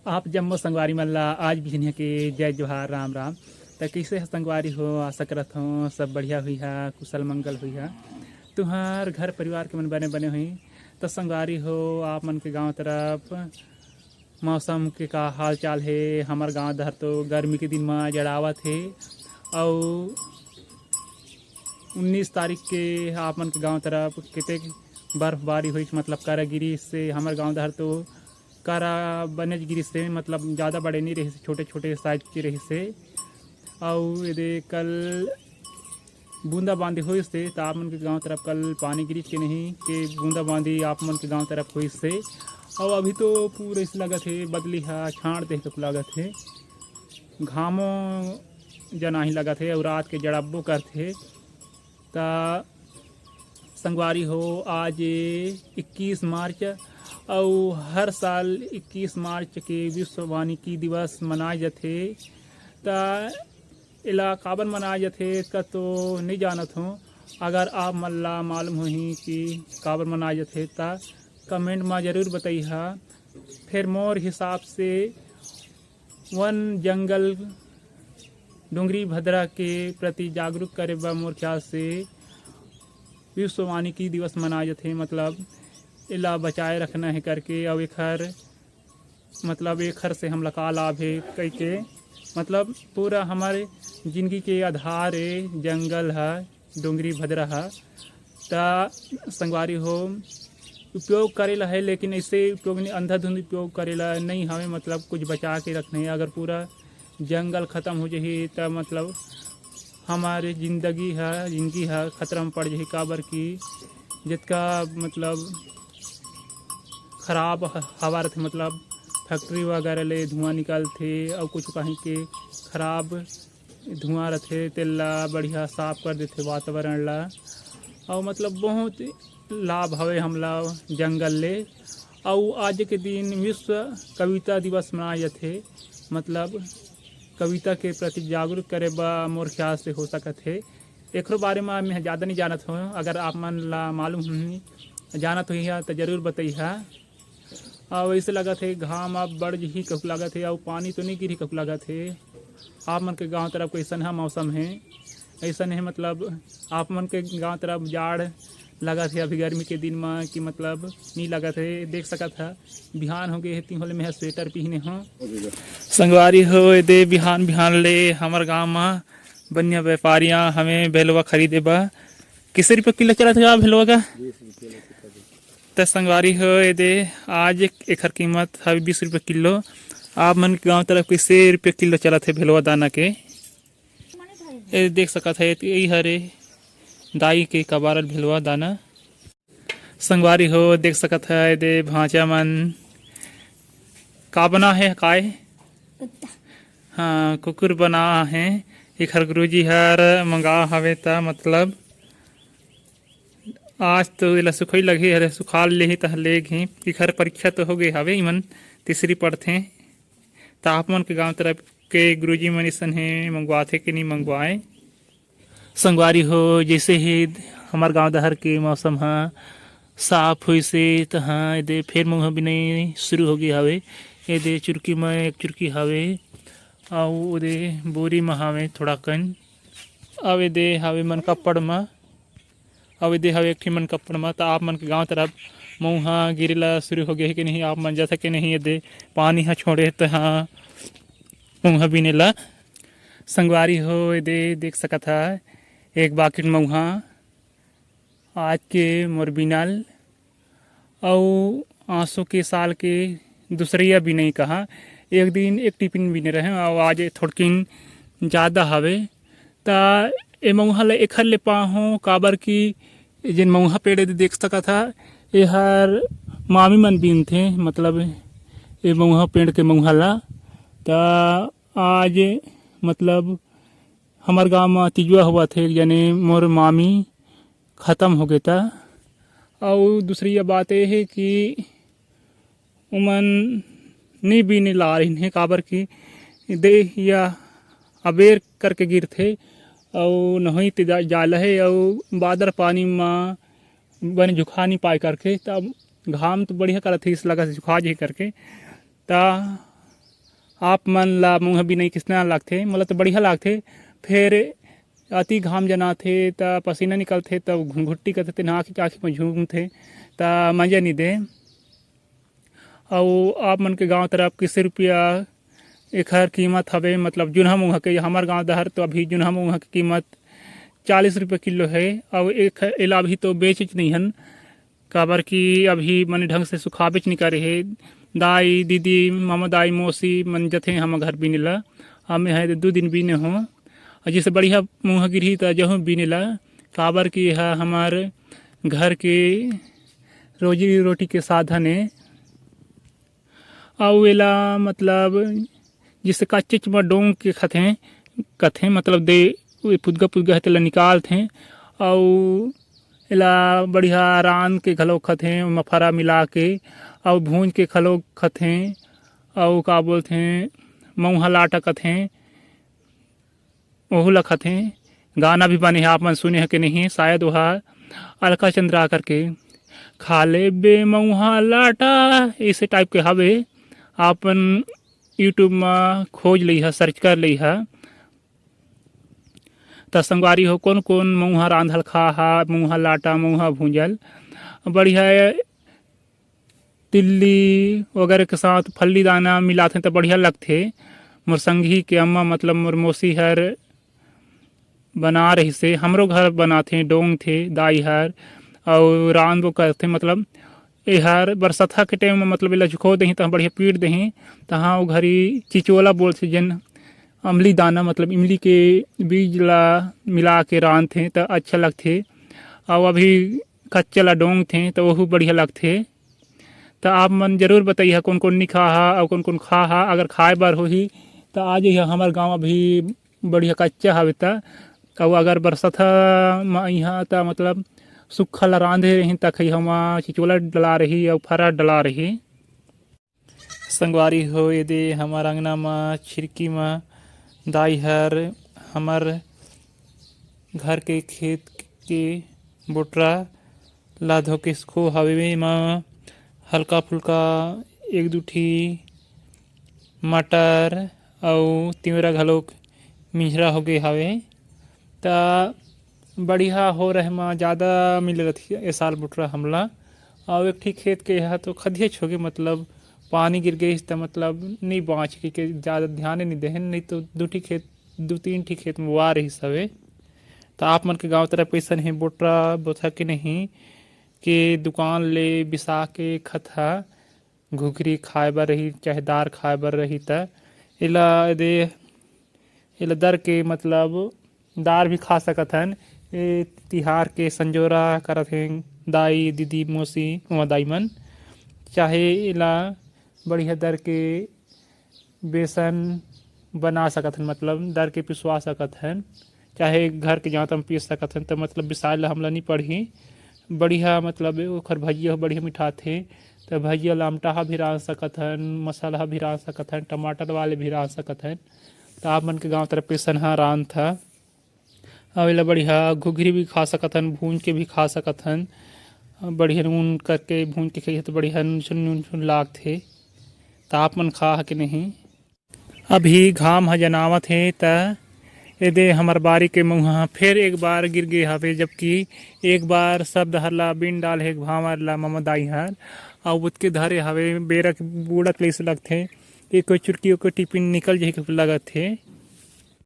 आप जम्मो संगवारी मल्ला आज बिजनिया के जय जोहार राम राम। तो कैसे है संगवारी हो, आशा करत हो सब बढ़िया हुई है, कुशल मंगल हुई है। तुम्हार घर परिवार के मन बने बने हुई। तो संगवारी हो आप मन के गांव तरफ मौसम के का हाल चाल है। हमार गांव दहर तो गर्मी के दिन में जड़ावत है और 19 तारीख के आप मन के गांव तरफ कितने बर्फबारी हुई, मतलब करा गिरी से हमारे गांव दहर तो करा बने गिरी से, मतलब ज़्यादा बड़े नहीं रहे, छोटे छोटे साइज के रहे से। और ये कल बूंदाबांदी हुई से तो आप मन के गांव तरफ कल पानी गिरी के नहीं कि बूंदाबांदी आप मन के गांव तरफ हुई से। और अभी तो पूरे इस लागत है बदली है, छाड़ दे तो लागत है, घामों जना ही लागत है और रात के जड़ाबो करते। ता संगवारी हो आज 21 मार्च और हर साल 21 मार्च के विश्व वानिकी दिवस मनाए जाते। ता इला काबर मनाए जाते का तो नहीं जानत हूँ। अगर आप मल्ला मालूम होही कि काबर मनाए जाते ता कमेंट में ज़रूर बताइए। फिर मोर हिसाब से वन जंगल डोंगरी भद्रा के प्रति जागरूक करे बा मोर ख्याल से विश्व वानिकी दिवस मनाए जाते। मतलब इला बचाए रखना है करके। और एक हर से हमला का लाभ है कई के, मतलब पूरा हमारे जिंदगी के आधार है जंगल है, डोंगरी भद्रा है। ता संगवारी हो उपयोग करेला है, लेकिन ऐसे उपयोग नहीं, अंधाधुंध उपयोग करेला नहीं हमें, मतलब कुछ बचा के रखना है। अगर पूरा जंगल ख़त्म हो जाए तो मतलब हमारे जिंदगी है खतरा में पड़ जाए। काबर की जितका मतलब ख़राब हवा रहते, मतलब फैक्ट्री वगैरह ले धुआं निकलते और कुछ कहीं के ख़राब धुआं रहते तेला बढ़िया साफ कर देते वातावरण ला। और मतलब बहुत लाभ हवे हमला जंगल ले। और आज के दिन विश्व कविता दिवस मनाए जाते, मतलब कविता के प्रति जागरूक करे बा मोर ख्याल से हो सकत है। एक बारे में मैं ज़्यादा नहीं जानत हूँ, अगर आप मन ला मालूम जानत हुई तो ज़रूर बताइए। और वैसे लगत है घाम आप बढ़ ही कब लागत है और पानी तो नहीं गिरी कब लागत है। आप मन के गांव तरफ कैसन है मौसम है, ऐसा है मतलब आप मन के गांव तरफ जाड़ लगा थे अभी गर्मी के दिन में कि मतलब नहीं लगा थे। देख सका था बिहान हो गए तीन होले में स्वेटर पहने हो। संगवारी हो दे बिहान बिहान ले हमारे गांव में बनिया व्यापारियां हमें भेलवा खरीदे बा। किस रुपये किलो चला था भेलवा का? 20 तो संगवारी हो दे आज एक कीमत है 20 रुपये किलो। आप मन के गाँव तरफ कैसे रुपये किलो चला थे भेलवा दाना के? ये देख सका था यही हरे दाई के कबारल भेलवा दाना। संगवारी हो देख सकत है दे भांचा मन का बना है काय? हाँ कुकुर बना है। एक हर गुरुजी हर मंगा हवे ता मतलब आज तो इला सुखई लगे हरे सुखाल ले ही तह ले घी। एक हर परीक्षा तो हो गई हवे, इमन तीसरी पढ़ते। तो आप मन के गाँव तरफ के गुरुजी मन इसन है मंगवाते कि नहीं मंगवाए? संगवारी हो जैसे ही हमार गांव दहर के मौसम है साफ हुई से तो हाँ दे फिर मुँह भी नहीं शुरू हो गई हवे। ये दे चुरकी में एक चुरकी हवे और दे बोरी में हवे थोड़ा कन। अब दे हवे मन कपड़ में, अब दे हवे एक ठी मन कपड़ में। तो आप मन के गाँव तरफ मुँह गिरेला शुरू हो गया है कि नहीं? आप मन जैसा कि नहीं ये दे पानी हाँ छोड़े तो हाँ मुँह भी नेला। संगवारी हो ये दे देख सका था एक बाकिट मऊहा आज के मोर बिनल और आंसू के साल के दूसरिया भी नहीं कहा। एक दिन एक टिफिन भी नहीं रहे और आज थोड़किन ज़्यादा हवे। ता ए मऊहा ले एक हर ले पाहूँ काबर की जिन मऊहा पेड़ देख सका था ये हर मामी मन बीन थे, मतलब ये मऊहा पेड़ के मऊहा ला। ता आज मतलब हमारे गांव में तिजुआ हुआ थे यानी मोर मामी ख़त्म हो गया था। और दूसरी ये बात यह है कि उमन नहीं भी नहीं ला रही है काबर की दे या अबेर करके गिर थे और नहीं जाला है और बादर पानी में बन झुका नहीं पाए करके। तब घाम तो बढ़िया करत थे इस लगा से झुका जी करके। ता आप मन ला मुँह भी नहीं किसना लगथे, मोला तो बढ़िया लगथे। फिर अति घाम जना थे त पसीना निकलथे तब घुंघुट्टी करथे नहा के आँखी में झूमथे त मजा नहीं दे। और आप मन के गांव तरफ किसी रुपया एखर कीमत हवे, मतलब जुनहा मुँह के हमार गांव दहर तो अभी जुनहा मुँह की कीमत 40 रुपये किलो है। और एक एला अभी तो बेच नहीं हन, काबर की अभी मन ढंग से सुखाबेच नहीं करे है। दाई दीदी मामा दाई मौसी मन जथे हम घर बीने ला, हमें है 2 दिन बीने हो। और जैसे बढ़िया मुँह गिरही तो जहूँ बीने ला, काबर की यह हमार घर के रोजी रोटी के साधन है। और एला मतलब जिसे कच्चे में डोंग के कथे मतलब दे पुदगा पुदगा तेला निकालथे। और एला बढ़िया रान के घलो खथे मफरा मिला के, और भूंज के खलो खथे। और का बोलथे मऊहा लाटा कथे, ओहू ला खथे। गाना भी बने है, आप मन सुने है कि नहीं शायद वह अलका चंद्रा करके खाले बे मऊहा लाटा ऐसे टाइप के हवे। आपन यूट्यूब में खोज ली है, सर्च कर ली है त संगवारी हो कौन कौन मऊहा रांधल खा मऊहा लाटा मऊहा भूंजल बढ़िया तिल्ली वगैरह के साथ फल्ली दाना मिलाते तो बढ़िया लगते। मोर संगी के अम्मा मतलब मोर मौसी हर बना रही से, हमरो घर बनाथे डोंग थे दाई हर। और रान वो करते मतलब एहर बरसथा के टाइम में मतलब एला झुको दही तो बढ़िया पीट दही तहाँ वो घरी चिचोला बोलते जन अमली दाना मतलब इमली के बीज ला मिला के रान थे तो अच्छा लगते। और अभी कच्चा ला डोंग थे तो वह बढ़िया लगते। तो आप मन जरूर बताइए कौन कौन नहीं खा और कौन कौन खा। अगर खाए बार होही तो आ जाइए हमार गांव अभी बढ़िया कच्चा हवे त। और अगर बरसथा में यहाँ तो मतलब सुखा ला रांधे रही तक हम चिचोला डला रही और फरा डला रही। संगवारी हो यदि हमार अंगना में छिड़की में दाई हर हमार घर के खेत के बोटरा ला धोके इसको हवे में हल्का फुल्का 1-2 ठी मटर और तिवरा घलोक मिझरा हो गए हवे त बढ़िया हो रहे में ज़्यादा मिल रही ए साल बुटरा हमला। और एक ठीक खेत के यहाँ तो खदिया छोगे मतलब पानी गिर गई तो मतलब नहीं बाँच के ज़्यादा ध्यान नहीं देहन, नहीं तो 2-3 ठी खेत में वा रही सवे। तो आप मन के गांव तरफ पैसा नहीं बोटरा बोथा के नहीं कि दुकान ले बिसा के खथा घुघरी खाए बर रही चाहे दार खाए बर रही त एला दर के मतलब दार भी खा सकत हन। तिहार के संजोरा करत हैं दाई दीदी मौसी दाई मन, चाहे एला बढ़िया दर के बेसन बना सकत हन मतलब दर के पिसवा सकत हन, चाहे घर के जहाँ तम पीस सकत हन। तो मतलब बिसाए ला हमला नहीं पड़ही बढ़िया मतलब ओखर भजिया बढ़िया मिठा थे। तो भजिया लामटा भी रांध सकत हन, मसाला भी रांध सकत हन, टमाटर वाले भी रांध सकत हन। तो आप मन के गाँव तरफ पेसन हाँ रांध था। और एला बढ़िया घुघरी भी खा सकत हन, भून के भी खा सकत हन। बढ़िया नून करके भून के खाइए तो बढ़िया नून लागथे। तो आप मन खा कि नहीं। अभी घाम ह जनावत है त एदे हमार बारी के मुँह फिर एक बार गिर गए हवे, जबकि एक बार सब दहरला बिन डाल है भावर ला ममा दाई हर और उसके धरे हवे बेरा के बूढ़त ले से लगथे एक कोई चुटकी को टिफिन निकल जाए लगत है।